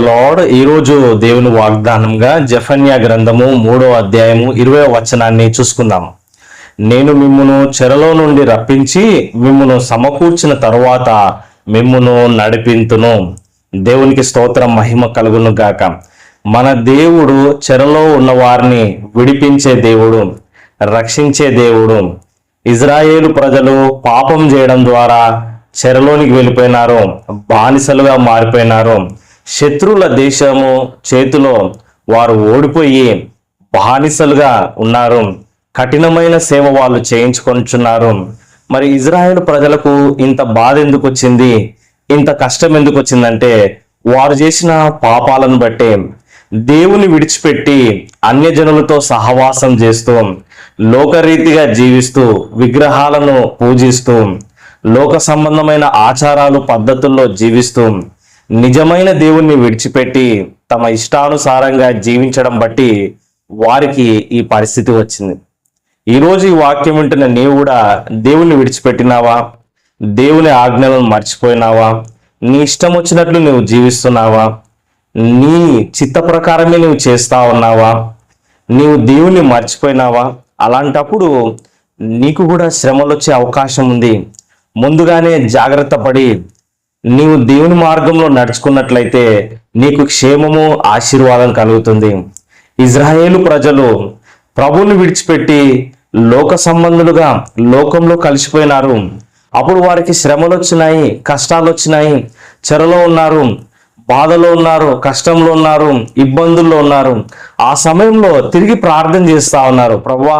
Lord. ఈరోజు దేవుని వాగ్దానంగా జెఫన్యా గ్రంథము 3వ అధ్యాయము 20వ వచనాన్ని చూసుకుందాం. నేను మిమ్మును చెరలో నుండి రప్పించి మిమ్మును సమకూర్చిన తరువాత మిమ్మును నడిపింతును. దేవునికి స్తోత్రం, మహిమ కలుగును గాక. మన దేవుడు చెరలో ఉన్న వారిని విడిపించే దేవుడు, రక్షించే దేవుడు. ఇజ్రాయేలు ప్రజలు పాపం చేయడం ద్వారా చెరలోనికి వెళ్ళిపోయినారు, బానిసలుగా మారిపోయినారు. శత్రువుల దేశము చేతిలో వారు ఓడిపోయి బానిసలుగా ఉన్నారు. కఠినమైన సేవ వాళ్ళు చేయించుకొంటున్నారు. మరి ఇజ్రాయేల్ ప్రజలకు ఇంత బాధ ఎందుకు వచ్చింది, ఇంత కష్టం ఎందుకు వచ్చిందంటే వారు చేసిన పాపాలను బట్టే. దేవుని విడిచిపెట్టి అన్యజనులతో సహవాసం చేస్తూ, లోకరీతిగా జీవిస్తూ, విగ్రహాలను పూజిస్తూ, లోక సంబంధమైన ఆచారాలు పద్ధతుల్లో జీవిస్తూ, నిజమైన దేవుణ్ణి విడిచిపెట్టి తమ ఇష్టానుసారంగా జీవించడం బట్టి వారికి ఈ పరిస్థితి వచ్చింది. ఈరోజు ఈ వాక్యం వింటున్న నీవు కూడా దేవుణ్ణి విడిచిపెట్టినావా? దేవుని ఆజ్ఞలను మర్చిపోయినావా? నీ ఇష్టం వచ్చినట్లు నువ్వు జీవిస్తున్నావా? నీ చిత్త ప్రకారమే నువ్వు చేస్తా ఉన్నావా? నీవు దేవుణ్ణి మర్చిపోయినావా? అలాంటప్పుడు నీకు కూడా శ్రమలు వచ్చే అవకాశం ఉంది. ముందుగానే జాగ్రత్త పడి నీవు దేవుని మార్గంలో నడుచుకున్నట్లయితే నీకు క్షేమము, ఆశీర్వాదం కలుగుతుంది. ఇజ్రాయేలు ప్రజలు ప్రభువుని విడిచిపెట్టి లోక సంబంధులుగా లోకంలో కలిసిపోయినారు. అప్పుడు వారికి శ్రమలు వచ్చినాయి, కష్టాలు వచ్చినాయి, చెరలో ఉన్నారు, బాధలో ఉన్నారు, కష్టంలో ఉన్నారు, ఇబ్బందుల్లో ఉన్నారు. ఆ సమయంలో తిరిగి ప్రార్థన చేస్తా ఉన్నారు, ప్రభువా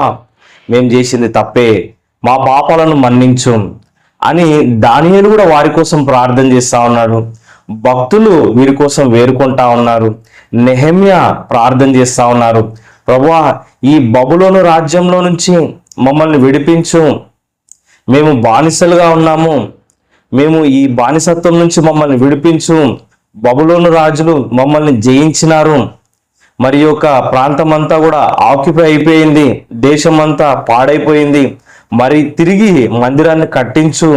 మేము చేసింది తప్పే, మా పాపాలను మన్నించు అని. దానియేలు కూడా వారి కోసం ప్రార్థన చేస్తా ఉన్నాడు. భక్తులు వీరి కోసం వేరుకుంటా ఉన్నారు. నెహెమ్యా ప్రార్థన చేస్తా ఉన్నారు, ప్రభువా ఈ బబులోను రాజ్యంలో నుంచి మమ్మల్ని విడిపించు, మేము బానిసలుగా ఉన్నాము, మేము ఈ బానిసత్వం నుంచి మమ్మల్ని విడిపించు. బబులోను రాజులు మమ్మల్ని జయించినారు, మరి యొక్క ప్రాంతం అంతా కూడా ఆక్యుపై అయిపోయింది, దేశం అంతా పాడైపోయింది, మరి తిరిగి మందిరాన్ని కట్టించు